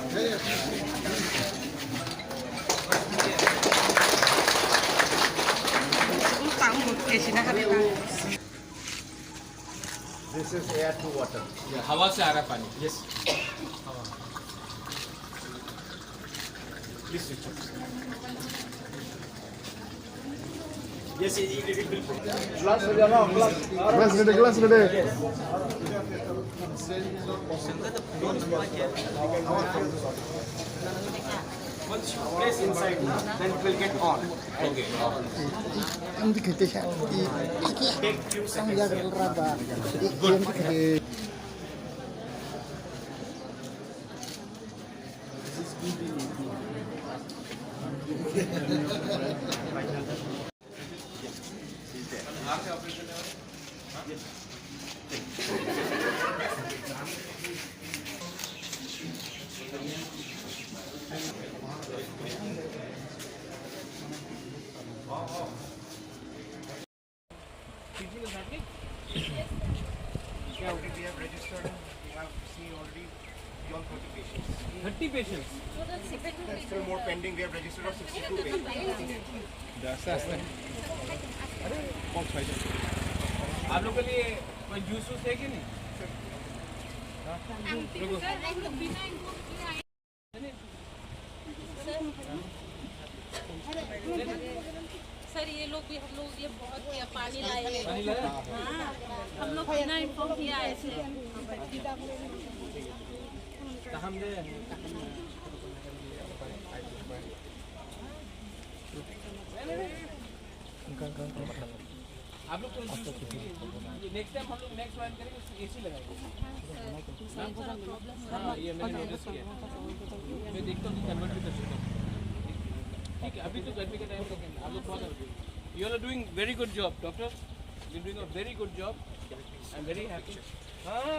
This is air to water. Yeah, हवा से आ रहा पानी. Yes. Please switch off. Yes, it will. Glass ready now. Glass ready. Glass ready. Once you place inside, then it will get on. Okay. Take few seconds. Yeah, we have registered. We have seen already beyond 30 patients. 30 patients. There's still more pending. We have registered of 62 patients. आप लोग के लिए कोई juice वूस है कि नहीं? Sir ये लोग भी हम लोग ये बहुत किया पानी लाए हम लोग बिना इन्फॉर्म किया ऐसे हम दे आप लोग नेक्स्ट टाइम हम लोग नेक्स्ट वाइन करेंगे एसी लगाएंगे. हाँ ये मैंने नोटिस किया. मैं देखता हूँ कि कन्वर्ट भी कर सकता हूँ. ठीक है अभी तो गर्मी का टाइम है. आप लोग बहुत you are doing very good job doctor. You doing a very good job. I am very happy. हाँ